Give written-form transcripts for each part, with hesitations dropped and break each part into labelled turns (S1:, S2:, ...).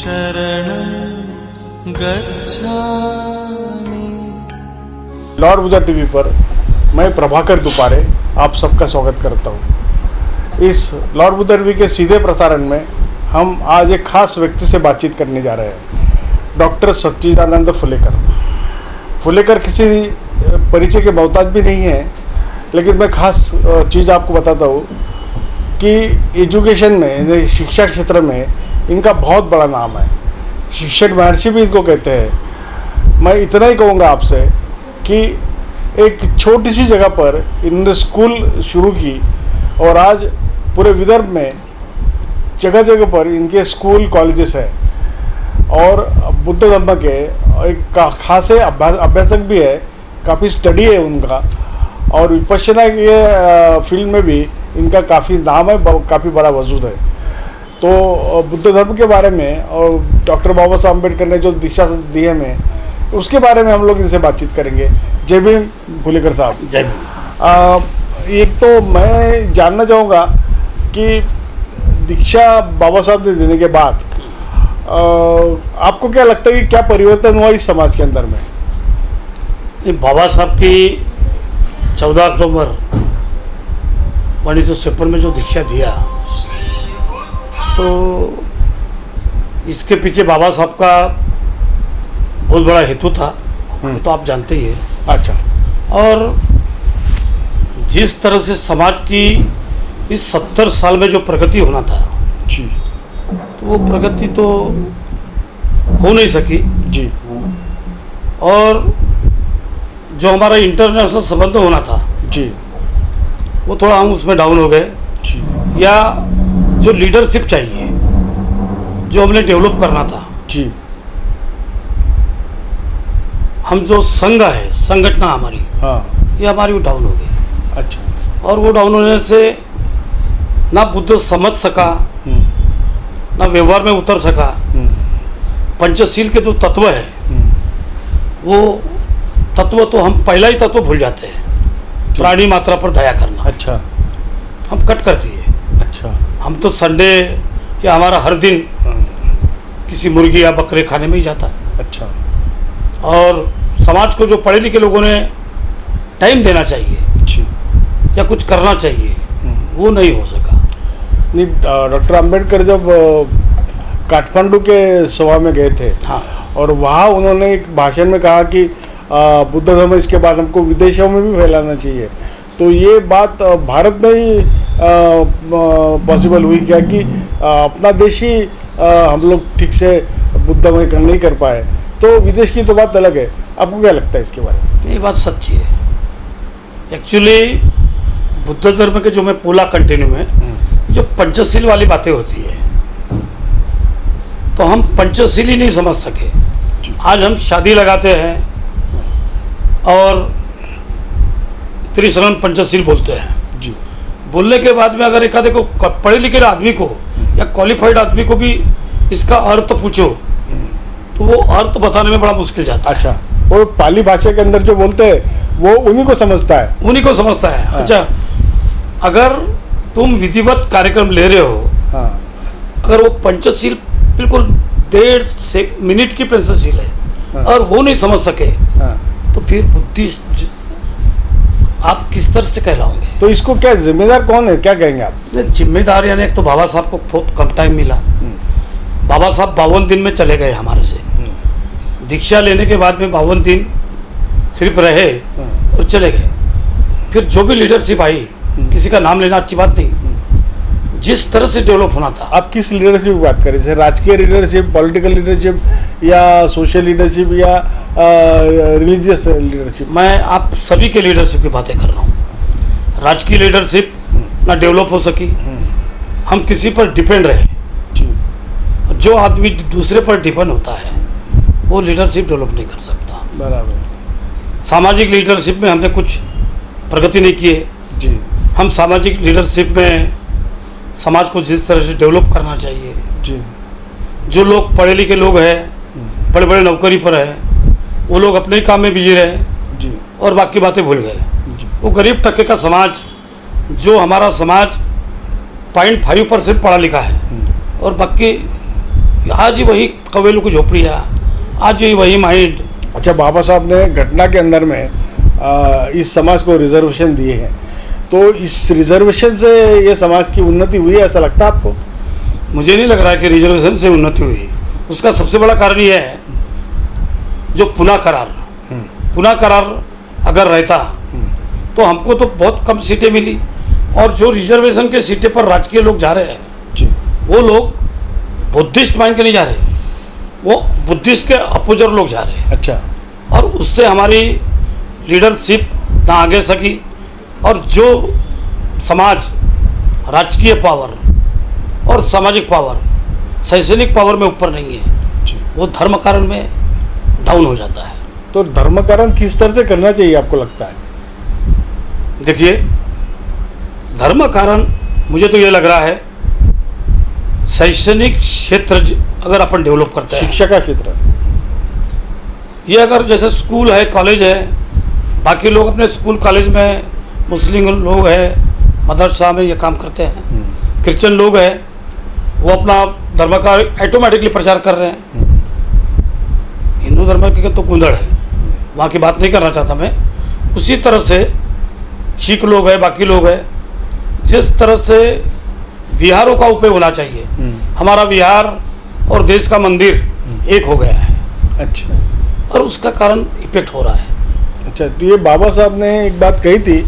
S1: शरणं गच्छामि।
S2: Lord Buddha TV पर मैं प्रभाकर दुपारे आप सबका स्वागत करता हूँ। इस लॉर्ड बुद्धा टीवी के सीधे प्रसारण में हम आज एक खास व्यक्ति से बातचीत करने जा रहे हैं, डॉक्टर सच्चिदानंद फुलेकर किसी परिचय के मोहताज भी नहीं है, लेकिन मैं खास चीज़ आपको बताता हूँ कि एजुकेशन में, शिक्षा क्षेत्र में इनका बहुत बड़ा नाम है। शिक्षक महर्षि भी इनको कहते हैं। मैं इतना ही कहूँगा आपसे कि एक छोटी सी जगह पर इन्होंने स्कूल शुरू की और आज पूरे विदर्भ में जगह जगह पर इनके स्कूल कॉलेजेस है और बुद्ध धर्म के एक खासे अभ्यासक भी है, काफ़ी स्टडी है उनका और विपश्यना के फील्ड में भी इनका काफ़ी नाम है, काफ़ी बड़ा वजूद है। तो बुद्ध धर्म के बारे में और डॉक्टर बाबा साहब अम्बेडकर ने जो दीक्षा दी है हमें, उसके बारे में हम लोग इनसे बातचीत करेंगे। जय भीम फुलेकर साहब।
S3: जय भीम।
S2: एक तो मैं जानना चाहूँगा कि दीक्षा बाबा साहब ने देने के बाद आपको क्या लगता है कि क्या परिवर्तन हुआ इस समाज के अंदर में?
S3: बाबा साहब की 14 अक्टूबर 1953 में जो दीक्षा दिया, तो इसके पीछे बाबा साहब का बहुत बड़ा हेतु था, तो आप जानते ही हैं।
S2: अच्छा।
S3: और जिस तरह से समाज की इस 70 साल में जो प्रगति होना था
S2: जी,
S3: तो वो प्रगति तो हो नहीं सकी
S2: जी।
S3: और जो हमारा इंटरनेशनल संबंध होना था
S2: जी,
S3: वो थोड़ा हम उसमें डाउन हो गए
S2: जी।
S3: या जो लीडरशिप चाहिए, जो हमने डेवलप करना था,
S2: जी।
S3: हम जो संघ है, संगठना हमारी,
S2: हाँ।
S3: ये हमारी वो डाउन हो गई।
S2: अच्छा।
S3: और वो डाउन होने से ना बुद्ध समझ सका, ना व्यवहार में उतर सका। पंचशील के जो तत्व है, वो तत्व तो हम पहला ही तत्व भूल जाते हैं, प्राणी मात्रा पर दया करना।
S2: अच्छा।
S3: हम कट कर दिए।
S2: अच्छा।
S3: हम तो संडे या हमारा हर दिन किसी मुर्गी या बकरे खाने में ही जाता।
S2: अच्छा।
S3: और समाज को जो पढ़े लिखे लोगों ने टाइम देना चाहिए
S2: जी,
S3: या कुछ करना चाहिए, वो नहीं हो सका।
S2: नहीं, डॉक्टर अंबेडकर जब काठमांडू के सभा में गए थे,
S3: हाँ,
S2: और वहाँ उन्होंने एक भाषण में कहा कि बुद्ध धर्म इसके बाद हमको विदेशों में भी फैलाना चाहिए। तो ये बात भारत में ही पॉसिबल हुई क्या कि अपना देश ही हम लोग ठीक से बुद्धमय नहीं कर पाए, तो विदेश की तो बात अलग है। आपको क्या लगता है इसके बारे में?
S3: ये बात सच्ची है। एक्चुअली बुद्ध धर्म के जो मैं पूरा कंटिन्यू में जो पंचशील वाली बातें होती है, तो हम पंचशील ही नहीं समझ सके। आज हम शादी लगाते हैं और त्रिशरण पंचशील बोलते हैं।
S2: जी।
S3: बोलने के बाद में अगर एक आधे को पढ़े लिखे आदमी को या क्वालिफाइड आदमी को भी इसका अर्थ पूछो, तो वो अर्थ बताने में बड़ा मुश्किल जाता है।
S2: अच्छा। वो पाली भाषा के अंदर जो बोलते हैं वो उन्हीं को समझता है।
S3: उन्हीं को समझता है।
S2: हाँ।
S3: अच्छा, अगर तुम विधिवत कार्यक्रम ले रहे हो,
S2: हाँ।
S3: अगर वो पंचशील बिल्कुल 1.5 मिनट की पंचशील है,
S2: हाँ।
S3: और वो नहीं समझ सके,
S2: हाँ।
S3: तो फिर बुद्धि आप किस तरह से कहलाओगे?
S2: तो इसको क्या जिम्मेदार कौन है, क्या कहेंगे आप?
S3: जिम्मेदार यानी एक तो बाबा साहब को बहुत कम टाइम मिला। बाबा साहब 52 दिन में चले गए हमारे से। दीक्षा लेने के बाद में 52 दिन सिर्फ रहे और चले गए। फिर जो भी लीडरशिप आई, किसी का नाम लेना अच्छी बात नहीं, जिस तरह से डेवलप होना था।
S2: आप किस लीडरशिप की बात करें, जैसे राजकीय लीडरशिप, पॉलिटिकल लीडरशिप, या सोशल लीडरशिप, या रिलीजियस लीडरशिप?
S3: मैं आप सभी के लीडरशिप की बातें कर रहा हूँ। राजकीय लीडरशिप ना डेवलप हो सकी, हम किसी पर डिपेंड रहे। जो आदमी दूसरे पर डिपेंड होता है वो लीडरशिप डेवलप नहीं कर सकता।
S2: बराबर।
S3: सामाजिक लीडरशिप में हमने कुछ प्रगति नहीं की है।
S2: जी।
S3: हम सामाजिक लीडरशिप में समाज को जिस तरह से डेवलप करना चाहिए,
S2: जी।
S3: जो लोग पढ़े लिखे लोग हैं, बड़े बड़े नौकरी पर है, वो लोग अपने ही काम में बिजी रहे
S2: जी,
S3: और बाकी बातें भूल गए।
S2: जी।
S3: वो गरीब तबके का समाज, जो हमारा समाज 0.5% पढ़ा लिखा है और बाकी आज ही वही कवेलू की झोपड़ियाँ, आज ही वही माइंड।
S2: अच्छा, बाबा साहब ने घटना के अंदर में इस समाज को रिजर्वेशन दिए हैं, तो इस रिजर्वेशन से ये समाज की उन्नति हुई है, ऐसा लगता है आपको?
S3: मुझे नहीं लग रहा है कि रिजर्वेशन से उन्नति हुई। उसका सबसे बड़ा कारण ये है जो पुनः करार अगर रहता तो हमको तो बहुत कम सीटें मिली, और जो रिजर्वेशन के सीटें पर राजकीय लोग जा रहे हैं
S2: जी,
S3: वो लोग बुद्धिस्ट माइंड के नहीं जा रहे, वो बुद्धिस्ट के अपोजर लोग जा रहे हैं।
S2: अच्छा,
S3: और उससे हमारी लीडरशिप ना आगे सकी, और जो समाज राजकीय पावर और सामाजिक पावर, शैक्षणिक पावर में ऊपर नहीं है,
S2: जी।
S3: वो धर्म कारण में डाउन हो जाता है।
S2: तो धर्मकरण किस तरह से करना चाहिए आपको लगता है?
S3: देखिए, धर्म कारण मुझे तो ये लग रहा है शैक्षणिक क्षेत्र अगर अपन डेवलप करते हैं,
S2: शिक्षा का क्षेत्र,
S3: ये अगर जैसे स्कूल है, कॉलेज है, बाकी लोग अपने स्कूल कॉलेज में, मुस्लिम लोग हैं मदरसा में ये काम करते हैं, क्रिश्चियन लोग हैं वो अपना धर्म का ऑटोमेटिकली प्रचार कर रहे हैं। हिंदू धर्म की तो कुंदड़ है, वहाँ की बात नहीं करना चाहता मैं। उसी तरह से सिख लोग हैं, बाकी लोग हैं, जिस तरह से विहारों का उपयोग होना चाहिए, हमारा विहार और देश का मंदिर एक हो गया है।
S2: अच्छा,
S3: और उसका कारण इफेक्ट हो रहा है।
S2: अच्छा, तो ये बाबा साहब ने एक बात कही थी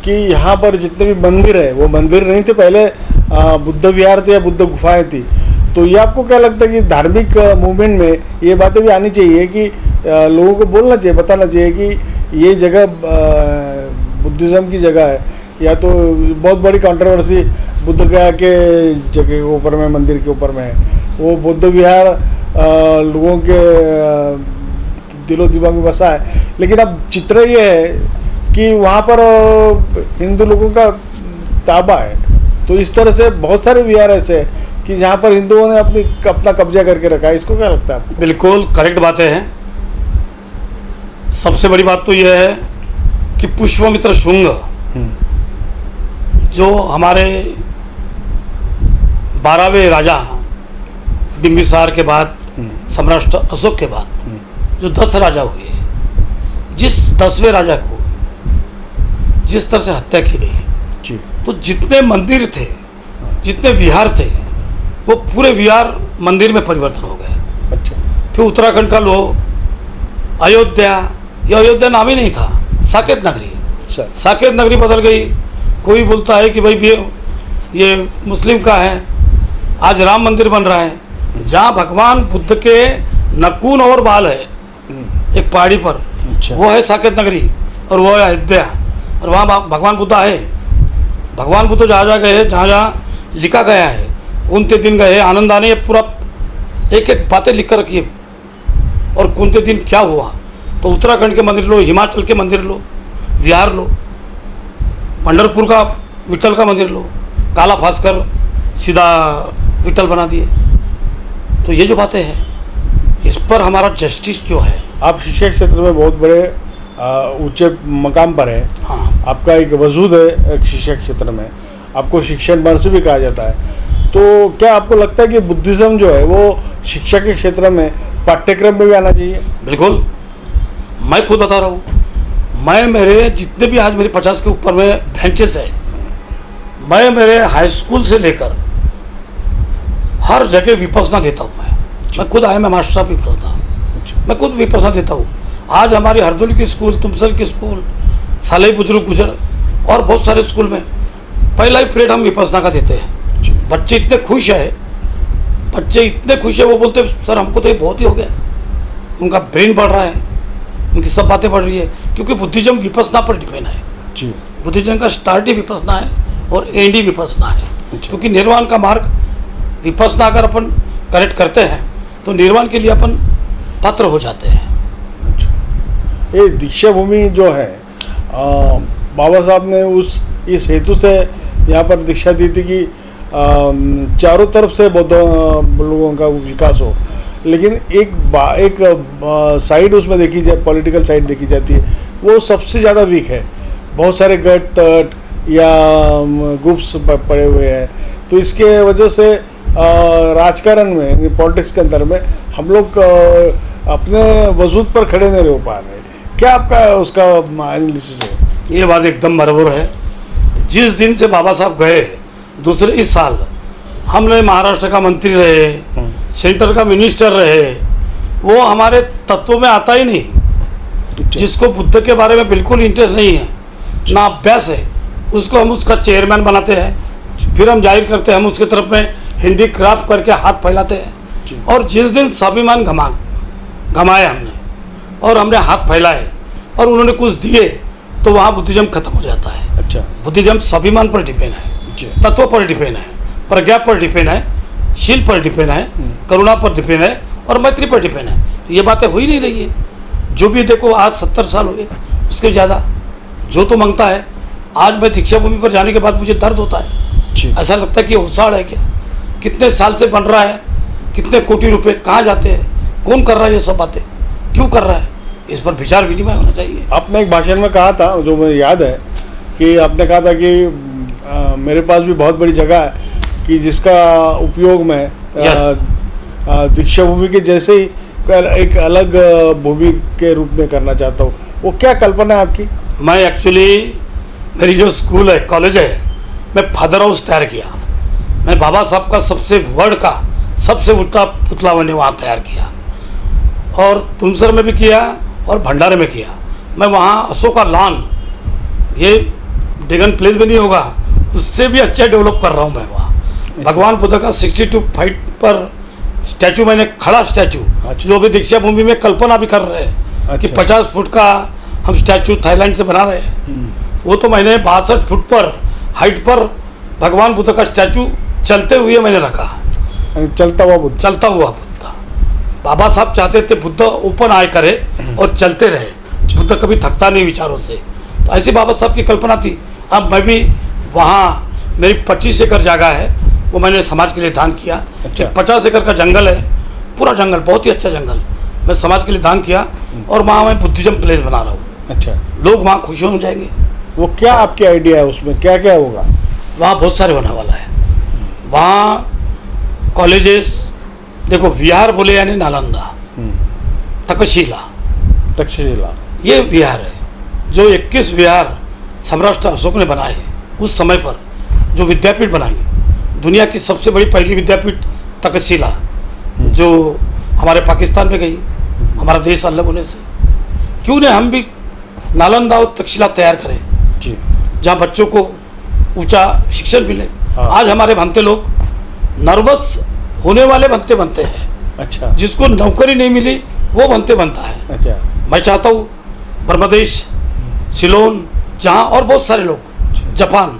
S2: कि यहाँ पर जितने भी मंदिर है वो मंदिर नहीं थे पहले, बुद्ध विहार थे या बुद्ध गुफाएं थी। तो ये आपको क्या लगता है कि धार्मिक मूवमेंट में ये बातें भी आनी चाहिए कि लोगों को बोलना चाहिए, बताना चाहिए कि ये जगह बुद्धिज़्म की जगह है, या तो बहुत बड़ी कंट्रोवर्सी बुद्ध गया के जगह के ऊपर में, मंदिर के ऊपर में है, वो बुद्ध विहार लोगों के दिलो दिमाग में बसा है, लेकिन अब चित्र ये है कि वहाँ पर हिंदू लोगों का ताबा है। तो इस तरह से बहुत सारे विहार ऐसे हैं कि जहाँ पर हिंदुओं ने अपना कब्जा करके रखा है। इसको क्या लगता है आपको?
S3: बिल्कुल करेक्ट बातें हैं। सबसे बड़ी बात तो यह है कि पुष्यमित्र शुंग जो हमारे 12वें राजा बिंबिसार के बाद, सम्राट अशोक के बाद जो 10 राजा हुए, जिस 10वें राजा को जिस तरह से हत्या की गई
S2: जी,
S3: तो जितने मंदिर थे, जितने विहार थे, वो पूरे विहार मंदिर में परिवर्तन हो गए।
S2: अच्छा,
S3: फिर उत्तराखंड का लोग अयोध्या, ये अयोध्या नाम ही नहीं था, साकेत नगरी,
S2: अच्छा,
S3: साकेत नगरी बदल गई। कोई बोलता है कि भाई ये मुस्लिम का है, आज राम मंदिर बन रहा है जहाँ भगवान बुद्ध के नखून और बाल है एक पहाड़ी पर,
S2: अच्छा,
S3: वो है साकेत नगरी, और वो है अयोध्या, और वहाँ भगवान बुद्ध है। भगवान बुद्ध जहाँ जहाँ गए, जहाँ जहाँ लिखा गया है, कौन से दिन गए, आनंद आने, पूरा एक एक बातें लिख कर रखी है, और कौन से दिन क्या हुआ। तो उत्तराखंड के मंदिर लो, हिमाचल के मंदिर लो, विहार लो, पंढरपुर का विठल का मंदिर लो, काला भास्कर सीधा विठल बना दिए। तो ये जो बातें हैं, इस पर हमारा जस्टिस जो है।
S2: आप शिक्षा क्षेत्र में बहुत बड़े ऊंचे मकाम पर है,
S3: हाँ,
S2: आपका एक वजूद है एक शिक्षा क्षेत्र में, आपको शिक्षण महर्षि भी कहा जाता है। तो क्या आपको लगता है कि बुद्धिज़्म जो है वो शिक्षा के क्षेत्र में पाठ्यक्रम में भी आना चाहिए?
S3: बिल्कुल, मैं खुद बता रहा हूँ, मैं मेरे जितने भी आज मेरे 50 के ऊपर में ब्रांचेस है, मैं मेरे हाई स्कूल से लेकर हर जगह विपස්සना देता हूँ। मैं खुद आया, मैं मास्टर ऑफ विपස්සना, मैं खुद विपස්සना देता हूँ। आज हमारी हरदोली की स्कूल, तुमसर की स्कूल, साले बुजुर्ग गुजर और बहुत सारे स्कूल में पहला ही पीरियड हम विपස්සना का देते हैं। बच्चे इतने खुश है, वो बोलते सर हमको तो ये बहुत ही हो गया, उनका ब्रेन बढ़ रहा है, उनकी सब बातें बढ़ रही है, क्योंकि बुद्धिज्म विपස්සना पर डिपेंड है
S2: जी,
S3: बुद्धिज्म का स्टार्ट ही विपස්සना है और एंड ही विपස්සना है। क्योंकि निर्वाण का मार्ग विपස්සना अगर अपन करेक्ट करते हैं तो निर्वाण के लिए अपन पात्र हो जाते हैं।
S2: ये दीक्षा भूमि जो है, बाबा साहब ने इस हेतु से यहाँ पर दीक्षा दी थी कि चारों तरफ से बौद्ध लोगों का विकास हो, लेकिन एक साइड उसमें देखी जाए, पॉलिटिकल साइड देखी जाती है, वो सबसे ज़्यादा वीक है। बहुत सारे गट तट या ग्रुप्स पड़े हुए हैं, तो इसके वजह से राजकारण में, पॉलिटिक्स के अंदर में हम लोग अपने वजूद पर खड़े नहीं रह पा रहे। क्या आपका उसका एनालिसिस है?
S3: ये बात एकदम बराबर है। जिस दिन से बाबा साहब गए, दूसरे इस साल हमने महाराष्ट्र का मंत्री रहे, सेंटर का मिनिस्टर रहे, वो हमारे तत्वों में आता ही नहीं। जिसको बुद्ध के बारे में बिल्कुल इंटरेस्ट नहीं है, ना अभ्यास है, उसको हम उसका चेयरमैन बनाते हैं, फिर हम जाहिर करते हैं, हम उसके तरफ में हैंडीक्राफ्ट करके हाथ फैलाते हैं। और जिस दिन स्वाभिमान घमाए हमने और हमने हाथ फैलाए और उन्होंने कुछ दिए, तो वहाँ बुद्धिज्म खत्म हो जाता है।
S2: अच्छा,
S3: बुद्धिज्म स्वाभिमान पर डिपेंड है, तत्व पर डिपेंड है, प्रज्ञा पर डिपेंड है, शील पर डिपेंड है, करुणा पर डिपेंड है और मैत्री पर डिपेंड है। तो ये बातें हो ही नहीं रही है। जो भी देखो, आज 70 साल हो गए, उसके ज़्यादा जो तो मांगता है। आज मैं दीक्षा भूमि पर जाने के बाद मुझे दर्द होता है। ऐसा लगता है कि होसाड़ है क्या? कितने साल से बन रहा है, कितने कोटि रुपए कहाँ जाते हैं, कौन कर रहा है ये सब बातें, क्यों कर रहा है? इस पर विचार विनिमय होना चाहिए।
S2: आपने एक भाषण में कहा था, जो मुझे याद है, कि आपने कहा था कि मेरे पास भी बहुत बड़ी जगह है कि जिसका उपयोग मैं दीक्षा भूमि के जैसे ही एक अलग भूमि के रूप में करना चाहता हूँ। वो क्या कल्पना है आपकी?
S3: मैं एक्चुअली, मेरी जो स्कूल है, कॉलेज है, मैं फादर हाउस तैयार किया। मैं बाबा साहब का सबसे वर्ड का सबसे ऊँचा पुतला मैंने वहाँ तैयार किया, और तुमसर में भी किया और भंडारे में किया। मैं वहाँ अशोका लॉन, ये डेगन प्लेस में नहीं होगा, उससे भी अच्छा डेवलप कर रहा हूँ मैं वहाँ। भगवान बुद्ध का 62 फीट पर स्टैचू, मैंने खड़ा स्टैचू, जो अभी दीक्षा भूमि में कल्पना भी कर रहे हैं कि 50 फुट का हम स्टैचू थाईलैंड से बना रहे हैं। वो तो मैंने 62 फुट पर हाइट पर भगवान बुद्ध का स्टैचू चलते हुए मैंने रखा।
S2: चलता हुआ बुद्ध।
S3: चलता हुआ बुद्ध। बाबा साहब चाहते थे बुद्ध ओपन आए करे और चलते रहे। बुद्ध कभी थकता नहीं विचारों से। तो ऐसी बाबा साहब की कल्पना थी। अब मैं भी वहाँ, मेरी 25 एकड़ जगह है, वो मैंने समाज के लिए दान किया। 50 एकड़ का जंगल है, पूरा जंगल, बहुत ही अच्छा जंगल, मैं समाज के लिए दान किया, और वहाँ मैं बुद्धिज्म प्लेस बना रहा हूँ।
S2: अच्छा,
S3: लोग वहाँ खुश हो जाएंगे।
S2: वो क्या आपकी आइडिया है, उसमें क्या क्या होगा?
S3: वहाँ बहुत सारे होने वाला है। वहाँ कॉलेजेस, देखो, विहार बोले यानी नालंदा, तक्षशिला, ये विहार है। जो 21 विहार सम्राट अशोक ने बनाए उस समय पर, जो विद्यापीठ बनाई, दुनिया की सबसे बड़ी पहली विद्यापीठ तक्षशिला, जो हमारे पाकिस्तान में गई, हमारा देश अलग होने से। क्यों नहीं हम भी नालंदा और तक्षशिला तैयार करें
S2: जी,
S3: जहाँ बच्चों को ऊंचा शिक्षण मिले। आज हमारे बनते लोग नर्वस होने वाले बनते हैं।
S2: अच्छा,
S3: जिसको नौकरी नहीं मिली वो बनता है।
S2: अच्छा,
S3: मैं चाहता हूँ ब्रह्मदेश, सिलोन, जहाँ और बहुत सारे लोग, जापान,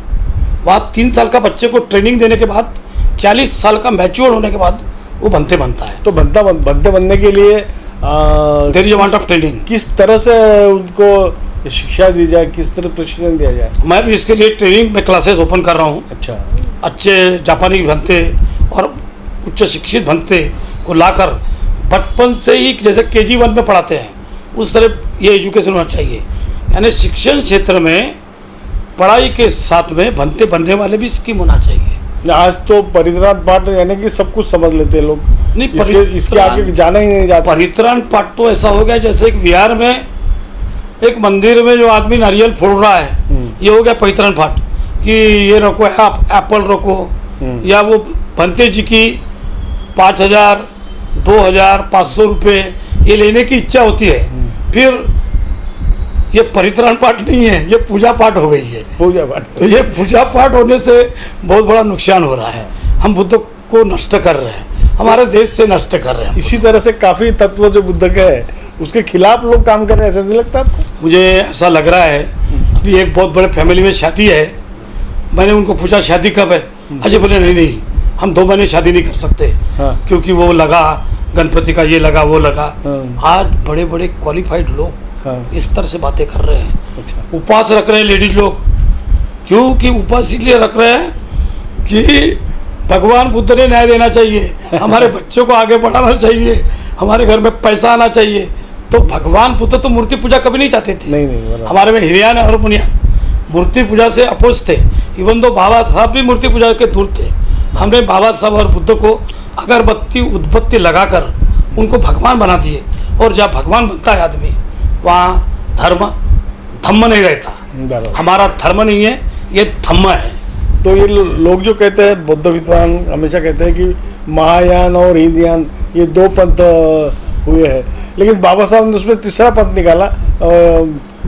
S3: वहाँ 3 साल का बच्चे को ट्रेनिंग देने के बाद 40 साल का मैच्योर होने के बाद वो बनता है।
S2: तो बनते बनने के लिए
S3: there is amount of training.
S2: किस तरह से उनको शिक्षा दी जाए, किस तरह प्रशिक्षण दिया जाए?
S3: मैं भी इसके लिए ट्रेनिंग में क्लासेस ओपन कर रहा हूँ।
S2: अच्छा,
S3: अच्छे जापानी बनते और उच्च शिक्षित बनते को लाकर बचपन से ही, जैसे KG 1 में पढ़ाते हैं, उस तरह ये एजुकेशन होना चाहिए। यानी शिक्षण क्षेत्र में पढ़ाई के साथ में बनने वाले भी स्कीम होना चाहिए।
S2: आज तो परित्राण पाठ यानी कि सब कुछ समझ लेते हैं लोग,
S3: नहीं,
S2: इसके आगे जाना ही नहीं जाता।
S3: परित्राण पाठ तो ऐसा हो गया जैसे एक विहार में, एक मंदिर में जो आदमी नारियल फोड़ रहा है, ये हो गया परित्राण पाठ कि ये रखो, एप्पल रखो, या वो भंते जी की 5,000, 2,000, 500 रुपये ये लेने की इच्छा होती है। फिर ये परित्राण पाठ नहीं है, ये पूजा पाठ हो गई है।
S2: पूजा पाठ,
S3: तो ये पूजा पाठ होने से बहुत बड़ा नुकसान हो रहा है। हम बुद्ध को नष्ट कर रहे हैं, हमारे देश से नष्ट कर रहे हैं।
S2: इसी तरह से काफ़ी तत्व जो बुद्ध के है उसके खिलाफ लोग काम कर रहे हैं, ऐसा नहीं लगता आपको?
S3: मुझे ऐसा लग रहा है। अभी एक बहुत बड़े फैमिली में शादी है, मैंने उनको पूछा शादी कब है? अजय बोले नहीं, हम 2 महीने शादी नहीं कर सकते।
S2: हाँ।
S3: क्योंकि वो लगा गणपति का, ये लगा वो लगा।
S2: हाँ।
S3: आज बड़े बड़े क्वालिफाइड लोग
S2: हाँ।
S3: इस तरह से बातें कर रहे हैं।
S2: अच्छा,
S3: उपवास रख रहे हैं लेडीज लोग। क्योंकि उपवास इसलिए रख रहे हैं कि भगवान बुद्ध ने न्याय देना चाहिए, हमारे बच्चों को आगे बढ़ाना चाहिए, हमारे घर में पैसा आना चाहिए। तो भगवान बुद्ध तो मूर्ति पूजा कभी नहीं चाहते थे।
S2: नहीं,
S3: हमारे में हिरियान और मुनियान मूर्ति पूजा से अपोज थे। इवन दो बाबा साहब भी मूर्ति पूजा के दूर थे, हमने बाबा साहब और बुद्ध को अगरबत्ती उद्बत्ती लगाकर उनको भगवान बना दिए। और जब भगवान बनता है आदमी, वहाँ धम्म नहीं रहता।
S2: बराबर।
S3: हमारा धर्म नहीं है, ये धम्म है।
S2: तो ये लोग जो कहते हैं, बौद्ध विद्वान हमेशा कहते हैं कि महायान और हिंदयान ये दो पंथ हुए हैं, लेकिन बाबा साहब ने उसमें तीसरा पंथ निकाला,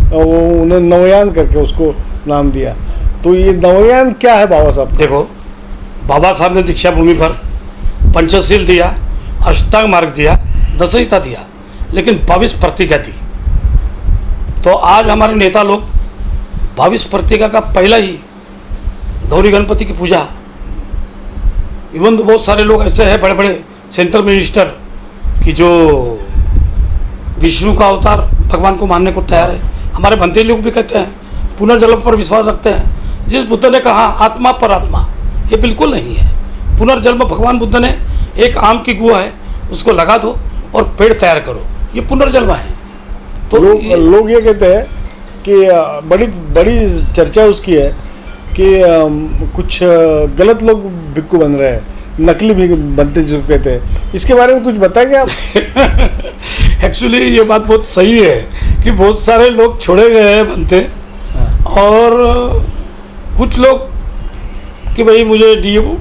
S2: वो उन्हें नवयान करके उसको नाम दिया। तो ये नवयान क्या है बाबा साहब?
S3: देखो, बाबा साहब ने दीक्षा भूमि पर पंचशील दिया, अष्टांग मार्ग दिया, दशहिता दिया, लेकिन 22 प्रतिज्ञा दी। तो आज हमारे नेता लोग 22 प्रतिज्ञा का पहला ही गौरी गणपति की पूजा, इवन तो बहुत सारे लोग ऐसे हैं बड़े बड़े सेंट्रल मिनिस्टर कि जो विष्णु का अवतार भगवान को मानने को तैयार है। हमारे भंते लोग भी कहते हैं, पुनर्जन्म पर विश्वास रखते हैं। जिस बुद्ध ने कहा आत्मा पर आत्मा, ये बिल्कुल नहीं है। पुनर्जन्म भगवान बुद्ध ने एक आम की गुआ है, उसको लगा दो और पेड़ तैयार करो, ये पुनर्जन्म है। तो
S2: लोग ये कहते हैं कि बड़ी बड़ी चर्चा उसकी है कि कुछ गलत लोग भिक्खु बन रहे हैं, नकली भी बनते जिसको कहते हैं। इसके बारे में कुछ बताएंगे आप?
S3: एक्चुअली ये बात बहुत सही है कि बहुत सारे लोग छोड़े गए हैं बनते, और कुछ लोग कि भाई मुझे डीओ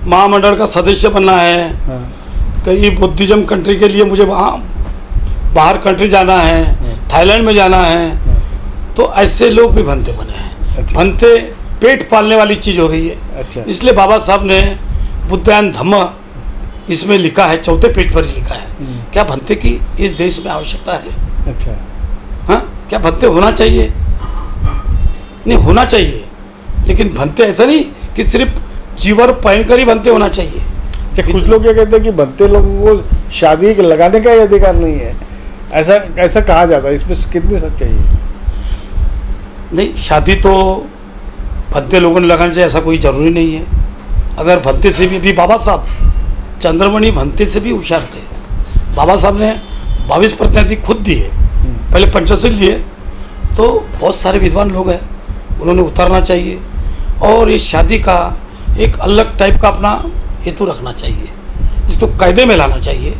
S3: महामंडल का सदस्य बनना है, कहीं बुद्धिज्म कंट्री के लिए मुझे वहाँ बाहर कंट्री जाना है, थाईलैंड में जाना है, तो ऐसे लोग भी बनते बने हैं।
S2: अच्छा।
S3: बनते पेट पालने वाली चीज़ हो गई है।
S2: अच्छा।
S3: इसलिए बाबा साहब ने बुद्धायन धम्म इसमें लिखा है, चौथे पेज पर ही लिखा है। क्या भंते की इस देश में आवश्यकता है?
S2: अच्छा।
S3: हाँ, क्या भंते होना चाहिए? नहीं, होना चाहिए, लेकिन भंते ऐसा नहीं कि सिर्फ जीवर पहनकर ही भंते होना चाहिए।
S2: अच्छा, कुछ लोग ये कहते हैं कि भंते लोगों को शादी लगाने का ही अधिकार नहीं है, ऐसा ऐसा कहा जाता है। इसमें कितनी सच्चाई है?
S3: नहीं, शादी तो भंते लोगों ने लगाना चाहिए, ऐसा कोई ज़रूरी नहीं है। अगर भंते से भी बाबा साहब चंद्रमणि भंते से भी होशियार थे। बाबा साहब ने 22 प्रतिज्ञा खुद दी है, पहले पंचशील दिए। तो बहुत सारे विद्वान लोग हैं, उन्होंने उतारना चाहिए, और इस शादी का एक अलग टाइप का अपना हेतु रखना चाहिए, इसको कायदे में लाना चाहिए,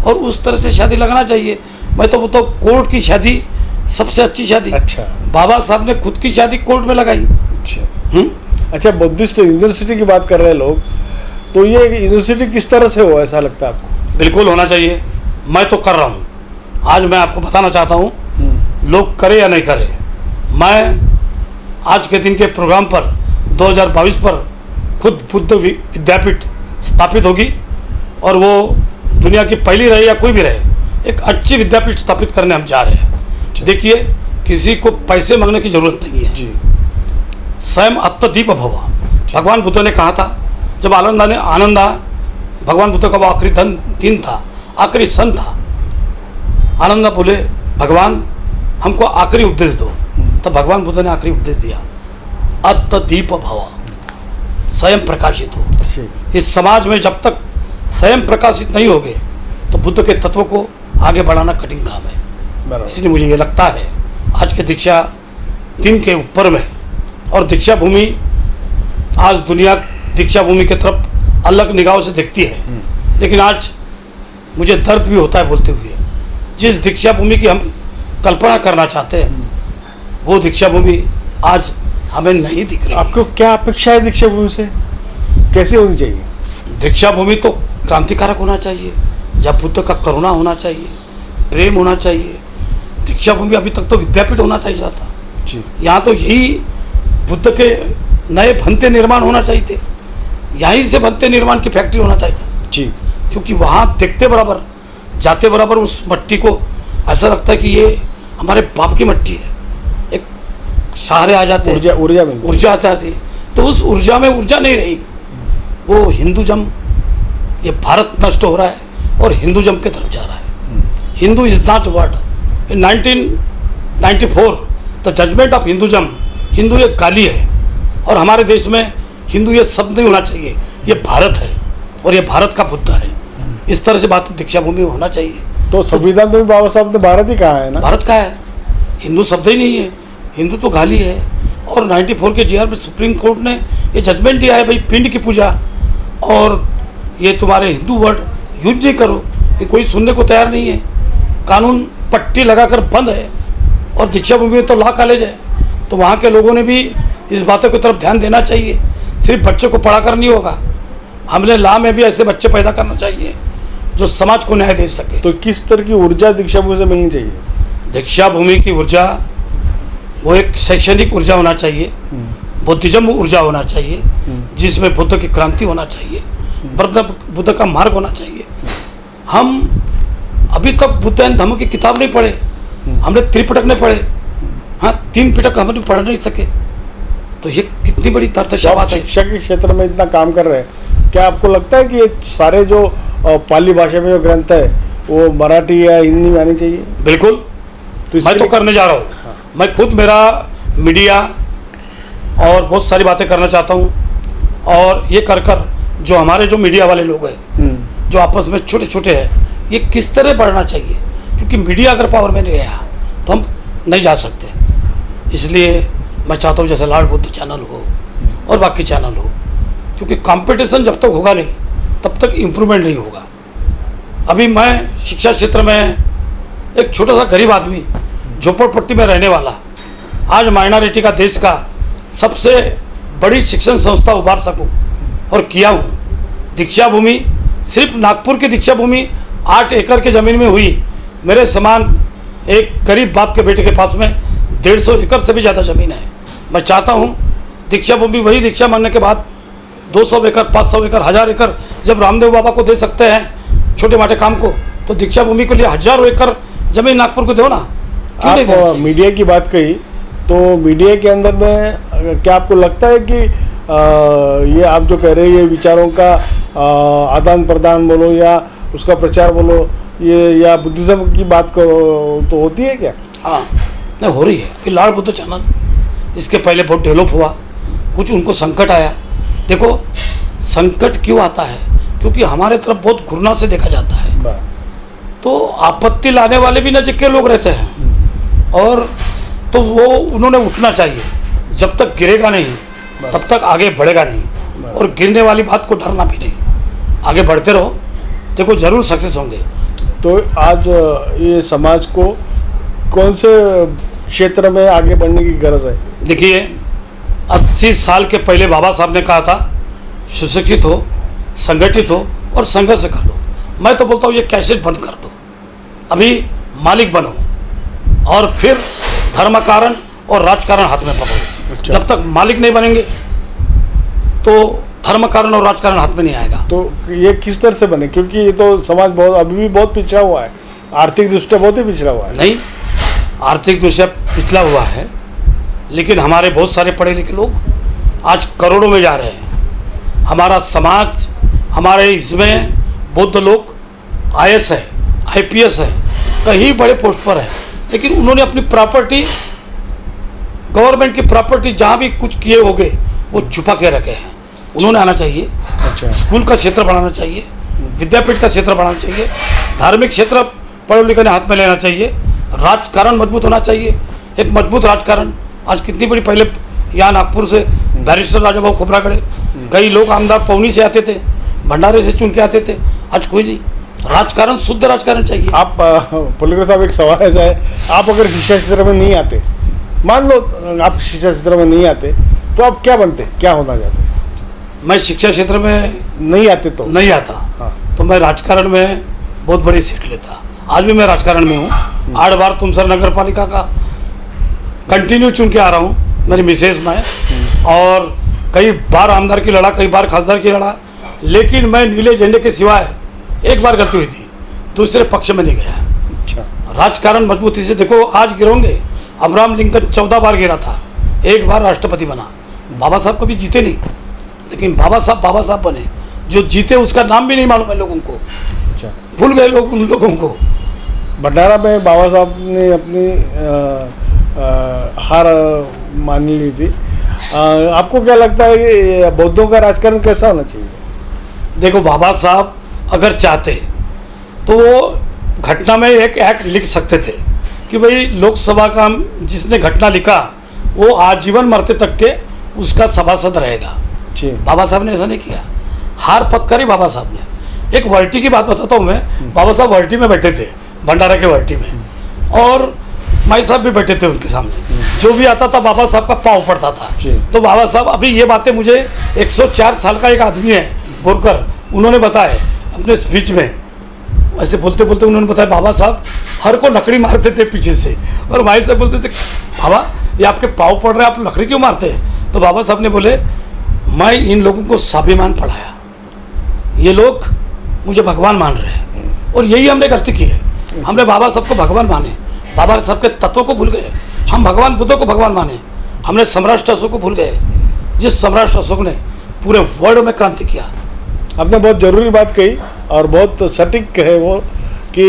S3: और उस तरह से शादी लगाना चाहिए। मैं तो बोलता हूँ कोर्ट की शादी सबसे अच्छी शादी।
S2: अच्छा।
S3: बाबा साहब ने खुद की शादी कोर्ट में लगाई।
S2: अच्छा। अच्छा, बुद्धिस्ट यूनिवर्सिटी की बात कर रहे हैं लोग, तो ये यूनिवर्सिटी किस तरह से हो, ऐसा लगता है आपको?
S3: बिल्कुल होना चाहिए, मैं तो कर रहा हूँ। आज मैं आपको बताना चाहता हूँ, लोग करे या नहीं करे, मैं आज के दिन के प्रोग्राम पर 2022 पर खुद बुद्ध विद्यापीठ स्थापित होगी, और वो दुनिया की पहली रहे या कोई भी रहे, एक अच्छी विद्यापीठ स्थापित करने हम जा रहे हैं। देखिए, किसी को पैसे मांगने की जरूरत नहीं है
S2: जी।
S3: स्वयं आत्मदीप भव। भगवान बुद्ध ने कहा था, जब आनंद भगवान बुद्ध का वो आखिरी दिन था, आखिरी सन था, आनंद बोले भगवान हमको आखिरी उपदेश दो। तब भगवान बुद्ध ने आखिरी उपदेश दिया, आत्मदीप भव, स्वयं प्रकाशित हो। इस समाज में जब तक स्वयं प्रकाशित नहीं होगे तो बुद्ध के तत्व को आगे बढ़ाना कठिन काम है। इसलिए मुझे ये लगता है आज के दीक्षा दिन के ऊपर में, और दीक्षा भूमि आज दुनिया दीक्षा भूमि की तरफ अलग निगाहों से देखती है, लेकिन आज मुझे दर्द भी होता है बोलते हुए, जिस दीक्षा भूमि की हम कल्पना करना चाहते हैं वो दीक्षा भूमि आज हमें नहीं दिख रही।
S2: आपको क्या अपेक्षा है दीक्षा भूमि से, कैसे होनी चाहिए?
S3: दीक्षा भूमि तो क्रांतिकारक होना चाहिए, जब बुद्ध का करुणा होना चाहिए, प्रेम होना चाहिए। दीक्षा भूमि अभी तक तो विद्यापीठ होना चाहिए था
S2: जी।
S3: यहाँ तो यही बुद्ध के नए भंते निर्माण होना चाहिए थे, यहीं से भंते निर्माण की फैक्ट्री होना चाहिए
S2: जी।
S3: क्योंकि वहाँ देखते बराबर जाते बराबर उस मट्टी को ऐसा लगता है कि ये हमारे बाप की मट्टी है। एक सहारे आ जाते हैं, ऊर्जा आ जाती, तो उस ऊर्जा में ऊर्जा नहीं रही। वो हिंदुज़म, ये भारत नष्ट हो रहा है और हिंदुज़म की तरफ जा रहा है। Hindu is not word. In 1994 the judgement of Hinduism, Hindu एक गाली है, और हमारे देश में हिंदू ये शब्द नहीं होना चाहिए, ये भारत है और ये भारत का बुद्ध है। इस तरह से बात दीक्षा भूमि में होना चाहिए।
S2: तो संविधान में बाबा साहब ने भारत ही कहा है ना?
S3: भारत का है, हिंदू शब्द ही नहीं है, हिंदू तो गाली है। और 94 के जीआर में सुप्रीम कोर्ट ने ये जजमेंट दिया है, भाई पिंड की पूजा और ये तुम्हारे हिंदू वर्ड यूज नहीं करो, ये कोई सुनने को तैयार नहीं है। कानून पट्टी लगाकर बंद है और दीक्षा भूमि में तो लॉ कॉलेज है, तो वहाँ के लोगों ने भी इस बातों की तरफ ध्यान देना चाहिए। सिर्फ बच्चों को पढ़ाकर नहीं होगा, हमने लॉ में भी ऐसे बच्चे पैदा करना चाहिए जो समाज को न्याय दे सके।
S2: तो किस तरह की ऊर्जा दीक्षा भूमि से मिलनी चाहिए?
S3: दीक्षा भूमि की ऊर्जा वो एक शैक्षणिक ऊर्जा होना चाहिए, बुद्धिज्म ऊर्जा होना चाहिए, जिसमें बुद्ध की क्रांति होना चाहिए, बुद्ध का मार्ग होना चाहिए। हम अभी तक बुद्ध एंड धम्म की किताब नहीं पढ़े, हमने त्रिपिटक नहीं पढ़े, हाँ 3 पिटक हमने पढ़ नहीं सके, तो ये कितनी बड़ी दर्दनाक बात है।
S2: शिक्षा के क्षेत्र में इतना काम कर रहे हैं, क्या आपको लगता है कि ये सारे जो पाली भाषा में जो ग्रंथ है वो मराठी या हिंदी में आनी चाहिए?
S3: बिल्कुल,
S2: तो
S3: मैं तो करने जा रहा हूँ।
S2: हाँ।
S3: मैं खुद मेरा मीडिया और बहुत सारी बातें करना चाहता हूँ, और ये कर जो हमारे जो मीडिया वाले लोग हैं जो आपस में छोटे छोटे हैं, ये किस तरह बढ़ना चाहिए, क्योंकि मीडिया अगर पावर में नहीं रहा तो हम नहीं जा सकते। इसलिए मैं चाहता हूँ जैसे लॉर्ड बुद्ध चैनल हो और बाकी चैनल हो, क्योंकि कंपटीशन जब तक होगा नहीं तब तक इम्प्रूवमेंट नहीं होगा। अभी मैं शिक्षा क्षेत्र में एक छोटा सा गरीब आदमी, झोपड़पट्टी में रहने वाला, आज माइनॉरिटी का देश का सबसे बड़ी शिक्षण संस्था उभार सकूं और किया हूँ। दीक्षा भूमि सिर्फ नागपुर की दीक्षा भूमि 8 एकड़ की ज़मीन में हुई। मेरे समान एक गरीब बाप के बेटे के पास में 150 एकड़ से भी ज़्यादा ज़मीन है। मैं चाहता हूँ दीक्षा भूमि वही दीक्षा मानने के बाद 200 एकड़, 500 एकड़, 1000 एकड़ जब रामदेव बाबा को दे सकते हैं छोटे मोटे काम को, तो दीक्षा भूमि के लिए हजारों एकड़ जमीन नागपुर को दो ना। क्यों नहीं देना
S2: आप
S3: चाहिए?
S2: मीडिया की बात कही, तो मीडिया के अंदर में क्या आपको लगता है कि ये आप जो कह रहे हैं ये विचारों का आदान प्रदान बोलो या उसका प्रचार बोलो, ये या बुद्धिज्म की बात करो तो होती है क्या?
S3: हाँ, नहीं हो रही है कि लॉर्ड बुद्ध चैनल इसके पहले बहुत डेवलप हुआ, कुछ उनको संकट आया। देखो संकट क्यों आता है, क्योंकि हमारे तरफ बहुत घृणा से देखा जाता है, तो आपत्ति लाने वाले भी नजक के लोग रहते हैं, और तो वो उन्होंने उठना चाहिए। जब तक गिरेगा नहीं तब तक आगे बढ़ेगा नहीं, और गिरने वाली बात को डरना भी नहीं, आगे बढ़ते रहो, देखो जरूर सक्सेस होंगे।
S2: तो आज ये समाज को कौन से क्षेत्र में आगे बढ़ने की गरज है?
S3: देखिए 80 साल के पहले बाबा साहब ने कहा था सुशिक्षित हो, संगठित हो और संघर्ष कर दो। मैं तो बोलता हूँ ये कैसेट बंद कर दो, अभी मालिक बनो, और फिर धर्म कारण और राजकारण हाथ में पकड़ो।
S2: अच्छा।
S3: जब तक मालिक नहीं बनेंगे तो धर्म कारण और राजकारण हाथ में नहीं आएगा।
S2: तो ये किस तरह से बने, क्योंकि ये तो समाज बहुत अभी भी बहुत पिछड़ा हुआ है, आर्थिक दृष्टि बहुत ही पिछड़ा हुआ है।
S3: नहीं, आर्थिक दृष्टि पिछड़ा हुआ है, लेकिन हमारे बहुत सारे पढ़े लिखे लोग आज करोड़ों में जा रहे हैं। हमारा समाज, हमारे इसमें बौद्ध लोग IAS है, IPS है, कहीं बड़े पोस्ट पर है, लेकिन उन्होंने अपनी प्रॉपर्टी, गवर्नमेंट की प्रॉपर्टी जहाँ भी कुछ किए होंगे वो छुपा के रखे हैं। उन्होंने आना चाहिए।
S2: अच्छा।
S3: स्कूल का क्षेत्र बढ़ाना चाहिए, विद्यापीठ का क्षेत्र बढ़ाना चाहिए, धार्मिक क्षेत्र पढ़े लिखे ने हाथ में लेना चाहिए, राजकारण मजबूत होना चाहिए, एक मजबूत राजकारण। आज कितनी बड़ी, पहले यहाँ नागपुर से बैरिस्टर राजा भाऊ खोबरागड़े, कई लोग आमदार पौनी से आते थे, भंडारे से चुन के आते थे, आज कोई नहीं। राजकारण, शुद्ध राजकारण चाहिए।
S2: आप पुलिकर साहब, एक सवाल ऐसा है, आप अगर शिक्षा क्षेत्र में नहीं आते, मान लो आप शिक्षा क्षेत्र में नहीं आते, तो आप क्या बनते, क्या होना चाहते?
S3: मैं शिक्षा क्षेत्र में
S2: नहीं आते तो
S3: नहीं आता,
S2: हाँ।
S3: तो मैं राजकारण में बहुत बड़ी सीट लेता। आज भी मैं राजकारण में हूँ, 8 बार तुमसर नगर पालिका का कंटिन्यू चुन के आ रहा हूँ, मेरी मिसेज में, और कई बार आमदार की लड़ा, कई बार खासदार की लड़ा, लेकिन मैं नीले झंडे के सिवाय एक बार गलती हुई थी, दूसरे पक्ष में नहीं गया।
S2: अच्छा।
S3: राजकारण मजबूती से देखो, आज गिरोगे। अब्राहम लिंकन 14 बार गिरा था, 1 बार राष्ट्रपति बना। बाबा साहब कभी जीते नहीं, लेकिन बाबा साहब बने। जो जीते उसका नाम भी नहीं मालूम है लोगों को,
S2: अच्छा।
S3: भूल गए लोग उन लोगों को।
S2: भंडारा में बाबा साहब ने अपनी हार मान ली थी। आपको क्या लगता है कि बौद्धों का राजकारण कैसा होना चाहिए?
S3: देखो, बाबा साहब अगर चाहते तो वो घटना में एक एक्ट लिख सकते थे कि भाई लोकसभा का जिसने घटना लिखा वो आजीवन मरते तक के उसका सभासद रहेगा।
S2: जी।
S3: बाबा साहब ने ऐसा नहीं किया। हार पत्करी बाबा साहब ने। एक वर्टी की बात बताता हूँ मैं, बाबा साहब वर्टी में बैठे थे, भंडारा के वर्टी में, और माई साहब भी बैठे थे उनके सामने। जो भी आता था बाबा साहब का पाँव पड़ता था। तो बाबा साहब, अभी ये बातें मुझे 104 साल का एक आदमी है बोलकर उन्होंने बताया अपने स्पीच में, ऐसे बोलते बोलते उन्होंने बताया बाबा साहब हर को लकड़ी मारते थे पीछे से, और माई साहब बोलते थे बाबा ये आपके पाँव पड़ रहे हैं, आप लकड़ी क्यों मारते हैं? तो बाबा साहब ने बोले मैं इन लोगों को स्वाभिमान पढ़ाया, ये लोग मुझे भगवान मान रहे हैं, और यही हमने गलती की है। हमने बाबा साहब को भगवान माने, बाबा साहब के तत्वों को भूल गए। हम भगवान बुद्ध को भगवान माने, हमने सम्राट अशोक को भूल गए, जिस सम्राट अशोक ने पूरे वर्ल्ड में क्रांति किया।
S2: आपने बहुत ज़रूरी बात कही और बहुत सटीक है वो कि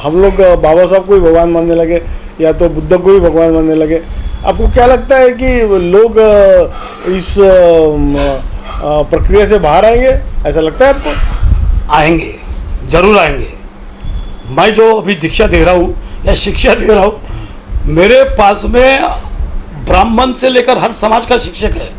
S2: हम लोग बाबा साहब को ही भगवान मानने लगे या तो बुद्ध को ही भगवान मानने लगे। आपको क्या लगता है कि लोग इस प्रक्रिया से बाहर आएंगे, ऐसा लगता है आपको?
S3: आएंगे, जरूर आएंगे। मैं जो अभी दीक्षा दे रहा हूँ या शिक्षा दे रहा हूँ, मेरे पास में ब्राह्मण से लेकर हर समाज का शिक्षक है,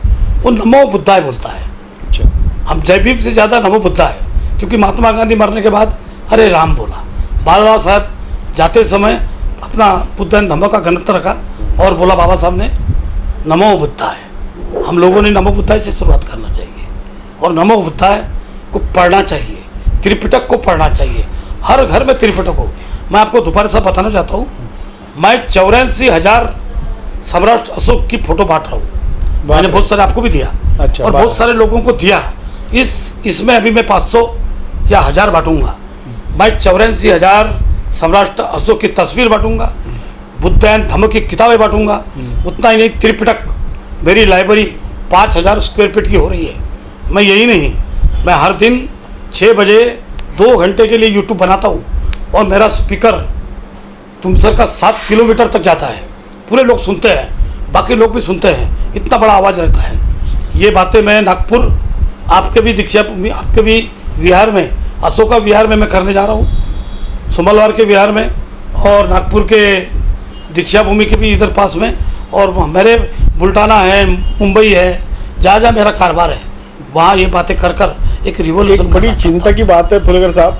S3: वो नमो बुद्धाय बोलता है।
S2: अच्छा।
S3: हम जय भीम से ज़्यादा नमो बुद्धा है, क्योंकि महात्मा गांधी मरने के बाद हरे राम बोला। बाबा साहब जाते समय अपना बुद्ध एंड धम्म का गणित रखा और बोला बाबा साहब ने नमो बुद्धाय। हम लोगों ने नमो बुद्धाय से शुरुआत करना चाहिए, और नमो बुद्धाय को पढ़ना चाहिए, त्रिपिटक को पढ़ना चाहिए, हर घर में त्रिपिटक हो। मैं आपको दोबारा से बताना चाहता हूँ, मैं 84,000 सम्राट अशोक की फोटो बांट रहा हूँ। मैंने बहुत सारे आपको भी दिया।
S2: अच्छा,
S3: और बहुत सारे लोगों को दिया। इसमें अभी मैं 500 या 1000 बांटूंगा। मैं 84,000 सम्राट अशोक की तस्वीर बांटूंगा, बुद्ध एंड धम्म की किताबें बांटूंगा। उतना ही नहीं, त्रिपिटक मेरी लाइब्रेरी 5000 स्क्वायर फीट की हो रही है। मैं यही नहीं, मैं हर दिन 6 बजे 2 घंटे के लिए यूट्यूब बनाता हूँ, और मेरा स्पीकर तुमसर का 7 किलोमीटर तक जाता है। पूरे लोग सुनते हैं, बाकी लोग भी सुनते हैं, इतना बड़ा आवाज़ रहता है। ये बातें मैं नागपुर, आपके भी दीक्षा, आपके भी विहार में, अशोका विहार में मैं करने जा रहा हूँ, सुमलवार के विहार में, और नागपुर के दीक्षा भूमि के भी इधर पास में, और मेरे बुल्टाना है, मुंबई है, जहाँ जहाँ मेरा कारोबार है वहाँ ये बातें कर कर एक रिवोल्यूशन।
S2: एक बड़ी चिंता की बात है फुलेगर साहब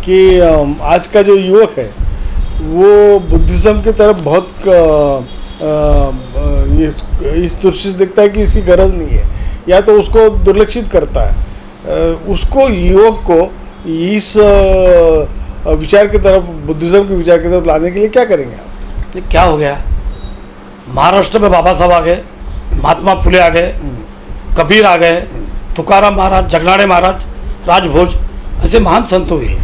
S2: कि आज का जो युवक है वो बुद्धिज्म की तरफ बहुत इस दृष्टि से देखता है कि इसकी गरज नहीं है, या तो उसको दुर्लक्षित करता है। उसको युवक को इस विचार की तरफ, बुद्धिज्म के विचार की तरफ लाने के लिए क्या करेंगे आप?
S3: ये क्या हो गया, महाराष्ट्र में बाबा साहब आ गए, महात्मा फुले आ गए, कबीर आ गए, तुकाराम महाराज, जगनाड़े महाराज, राजभोज, ऐसे महान संत हुए।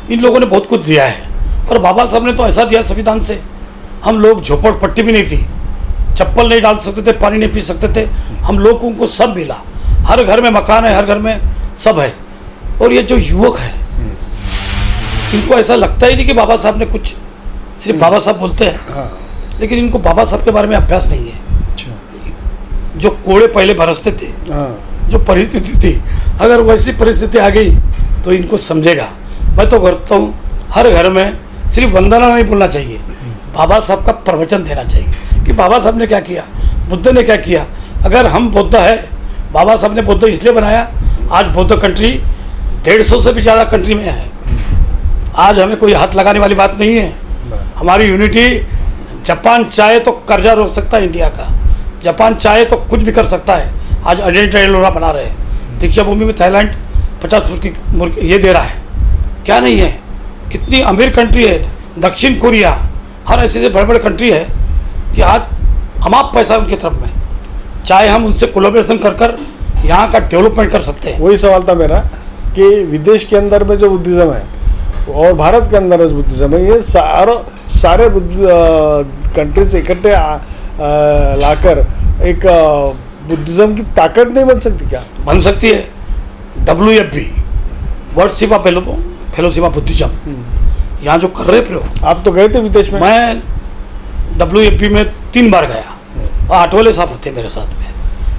S3: इन लोगों ने बहुत कुछ दिया है, और बाबा साहब ने तो ऐसा दिया संविधान से, हम लोग झोपड़पट्टी भी नहीं थी, चप्पल नहीं डाल सकते थे, पानी नहीं पी सकते थे, हम लोगों को सब मिला। हर घर में मकान है, हर घर में सब है। और ये जो युवक है, इनको ऐसा लगता ही नहीं कि बाबा साहब ने कुछ, सिर्फ बाबा साहब बोलते हैं, लेकिन इनको बाबा साहब के बारे में अभ्यास नहीं है। जो कोड़े पहले बरसते थे, जो परिस्थिति थी, अगर वैसी परिस्थिति आ गई तो इनको समझेगा। मैं तो करता हूँ हर घर में सिर्फ वंदना नहीं बोलना चाहिए, बाबा साहब का प्रवचन देना चाहिए कि बाबा साहब ने क्या किया, बुद्ध ने क्या किया। अगर हम बुद्ध है, बाबा साहब ने बुद्ध इसलिए बनाया, आज बुद्ध कंट्री 150 से भी ज़्यादा कंट्री में है। आज हमें कोई हाथ लगाने वाली बात नहीं है। हमारी यूनिटी, जापान चाहे तो कर्जा रोक सकता है इंडिया का, जापान चाहे तो कुछ भी कर सकता है। आज अडेंटा एलोरा बना रहे हैं, दीक्षा भूमि में थाईलैंड 50 फुट की मुर्गी ये दे रहा है, क्या नहीं है। कितनी अमीर कंट्री है दक्षिण कोरिया, हर ऐसे बड़े बड़े कंट्री है कि आज हम आप पैसा उनकी तरफ में, चाहे हम उनसे कोलैबोरेशन कर कर यहाँ का डेवलपमेंट कर सकते हैं।
S2: वही सवाल था मेरा कि विदेश के अंदर में जो बुद्धिज्म है और भारत के अंदर जो बुद्धिज्म है, ये सारे कंट्री से इकट्ठे लाकर एक बुद्धिज्म की ताकत नहीं बन सकती क्या?
S3: बन सकती है। WFB, वर्ल्ड सेवा फेलोशिप ऑफ बुद्धिज्म, यहाँ जो कर रहे प्रयोग।
S2: आप तो गए थे विदेश में?
S3: मैं WFB में 3 बार गया, और आठवले साहब थे मेरे साथ में,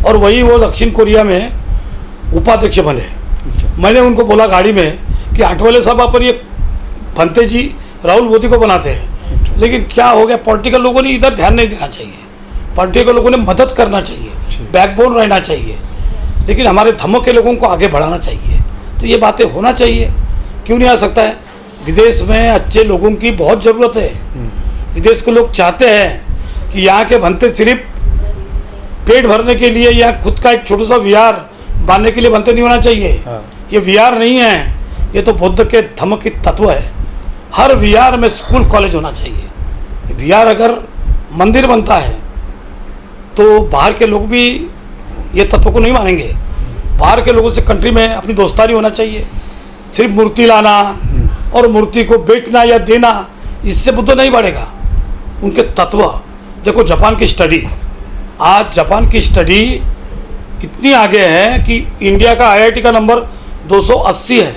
S3: और वही वो दक्षिण कोरिया में उपाध्यक्ष बने। मैंने उनको बोला गाड़ी में कि आठवले साहब आप पर ये भंते जी राहुल मोदी को बनाते हैं, लेकिन क्या हो गया, पॉलिटिकल लोगों ने इधर ध्यान नहीं देना चाहिए, पॉलिटिकल लोगों ने मदद करना चाहिए, बैकबोन रहना चाहिए। लेकिन हमारे धर्म के लोगों को आगे बढ़ाना चाहिए। तो ये बातें होना चाहिए, क्यों नहीं आ सकता है? विदेश में अच्छे लोगों की बहुत ज़रूरत है। विदेश के लोग चाहते हैं कि यहाँ के बनते सिर्फ पेट भरने के लिए या खुद का एक छोटा सा विहार बांधने के लिए बनते नहीं होना चाहिए। ये विहार नहीं है, ये तो बुद्ध के धम्म की तत्व है। हर विहार में स्कूल कॉलेज होना चाहिए। विहार अगर मंदिर बनता है तो बाहर के लोग भी ये तत्व को नहीं मानेंगे। बाहर के लोगों से कंट्री में अपनी दोस्तानी होना चाहिए। सिर्फ मूर्ति लाना और मूर्ति को बेचना या देना, इससे बुद्ध नहीं बढ़ेगा। उनके तत्व देखो, जापान की स्टडी, आज जापान की स्टडी इतनी आगे है कि इंडिया का IIT का नंबर 280 है।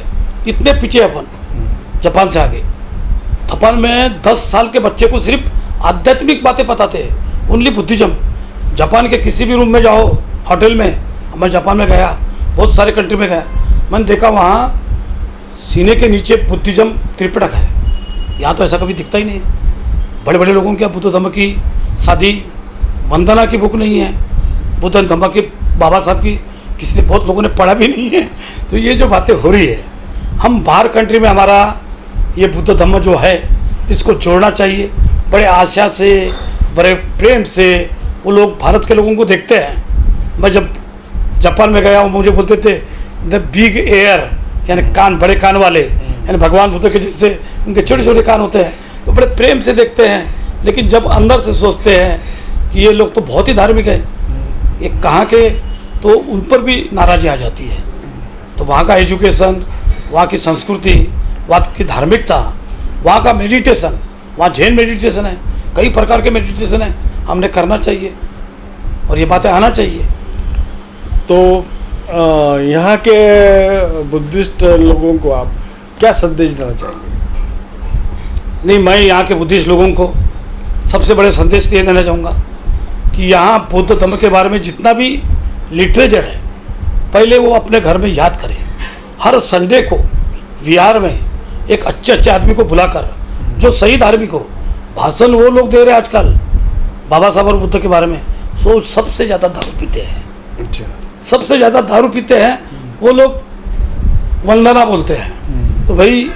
S3: इतने पीछे अपन जापान से आगे। जापान में 10 साल के बच्चे को सिर्फ आध्यात्मिक बातें पता थे, ओनली बुद्धिज्म। जापान के किसी भी रूम में जाओ, होटल में, मैं जापान में गया, बहुत सारे कंट्री में गया, मैंने देखा वहाँ सीने के नीचे बुद्धिज्म त्रिपिटक है। यहाँ तो ऐसा कभी दिखता ही नहीं है। बड़े बड़े लोगों के बुद्ध धम्म की शादी वंदना की बुक नहीं है, बुद्ध धम्म की बाबा साहब की किसी ने, बहुत लोगों ने पढ़ा भी नहीं है। तो ये जो बातें हो रही है, हम बाहर कंट्री में हमारा ये बुद्ध धम्म जो है इसको जोड़ना चाहिए। बड़े आशा से, बड़े प्रेम से वो लोग भारत के लोगों को देखते हैं। मैं जब जापान में गया, मुझे बोलते थे द बिग एयर, यानी कान, बड़े कान वाले, यानी भगवान बुद्ध के जैसे उनके छोटे छोटे कान होते हैं, तो बड़े प्रेम से देखते हैं। लेकिन जब अंदर से सोचते हैं कि ये लोग तो बहुत ही धार्मिक है, ये कहाँ के, तो उन पर भी नाराज़ी आ जाती है। तो वहाँ का एजुकेशन, वहाँ की संस्कृति, वहाँ की धार्मिकता, वहाँ का मेडिटेशन, वहाँ जैन मेडिटेशन है, कई प्रकार के मेडिटेशन है, हमने करना चाहिए और ये बातें आना चाहिए।
S2: तो यहाँ के बुद्धिस्ट लोगों को आप क्या संदेश देना चाहेंगे?
S3: नहीं, मैं यहाँ के बुद्धिस्ट लोगों को सबसे बड़े संदेश ये देना चाहूँगा कि यहाँ बुद्ध धम्म के बारे में जितना भी लिटरेचर है, पहले वो अपने घर में याद करें। हर संडे को विहार में एक अच्छे आदमी को बुलाकर, जो सही धार्मिक हो, भाषण वो लोग दे रहे हैं आजकल बाबा साहब और बुद्ध के बारे में, सो सबसे ज़्यादा दारू पीते हैं।
S2: अच्छा,
S3: सबसे ज़्यादा दारू पीते हैं वो लोग, वंदना बोलते हैं। तो भाई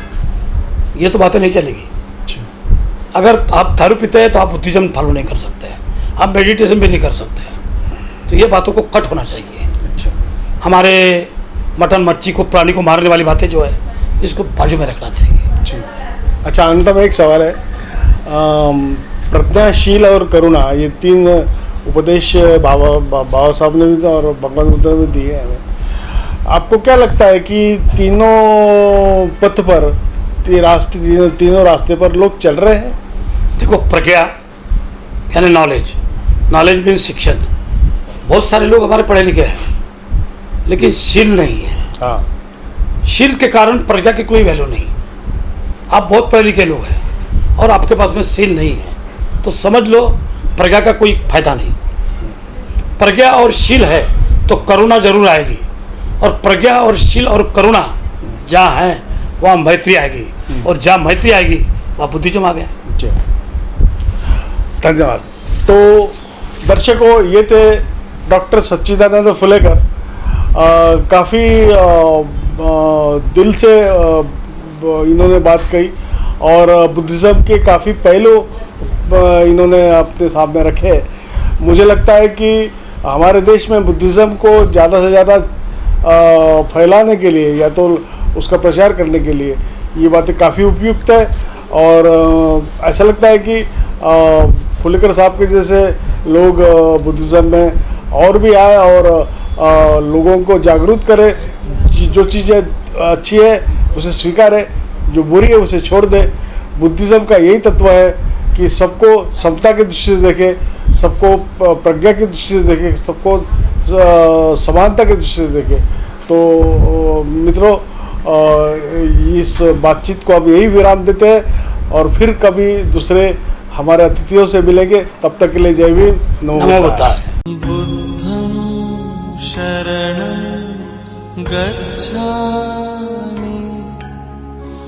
S3: ये तो बातें नहीं चलेगी। अगर आप दारू पीते हैं तो आप बुद्धिज्म फॉलो नहीं कर सकते हैं, आप मेडिटेशन भी नहीं कर सकते हैं। तो ये बातों को कट होना चाहिए।
S2: अच्छा,
S3: हमारे मटन मच्छी को, प्राणी को मारने वाली बातें जो है, इसको बाजू में रखना चाहिए।
S2: अच्छा, अंत में एक सवाल है, प्रज्ञाशील और करुणा, ये 3 उपदेश बाबा साहब ने भी और भगवान बुद्ध ने भी दिए हैं। आपको क्या लगता है कि तीनों पथ पर, तीनों रास्ते पर लोग चल रहे हैं?
S3: देखो, प्रज्ञा यानी नॉलेज, नॉलेज मीन्स शिक्षण। बहुत सारे लोग हमारे पढ़े लिखे हैं लेकिन शील नहीं है।
S2: हाँ,
S3: शील के कारण प्रज्ञा की कोई वैल्यू नहीं। आप बहुत पढ़े लिखे लोग हैं और आपके पास में शील नहीं है, तो समझ लो प्रज्ञा का कोई फायदा नहीं। प्रज्ञा और शील है तो करुणा जरूर आएगी, और प्रज्ञा और शील और करुणा जहाँ है वहाँ मैत्री आएगी, और जहाँ मैत्री आएगी वहाँ बुद्धिज्म आ गया।
S2: धन्यवाद। तो दर्शकों, ये थे डॉक्टर सच्चिदानंद फुलेकर। काफ़ी दिल से इन्होंने बात कही और बुद्धिज़्म के काफ़ी पहलू इन्होंने अपने सामने रखे। मुझे लगता है कि हमारे देश में बुद्धिज़्म को ज़्यादा से ज़्यादा फैलाने के लिए या तो उसका प्रचार करने के लिए ये बातें काफ़ी उपयुक्त है। और ऐसा लगता है कि फुलेकर साहब के जैसे लोग बुद्धिज़्म में और भी आए और लोगों को जागरूक करे। जो चीज़ें अच्छी है उसे स्वीकारे, जो बुरी है उसे छोड़ दे। बुद्धिज़्म का यही तत्व है कि सबको समता की दृष्टि से देखे, सबको प्रज्ञा की दृष्टि से देखे, सबको समानता की दृष्टि से देखे। तो मित्रों, इस बातचीत को अब यही विराम देते हैं और फिर कभी दूसरे हमारे अतिथियों से मिलेंगे। तब तक के लिए जय भीम, नमो बुद्धाय।
S1: बुद्धं शरणं गच्छामि।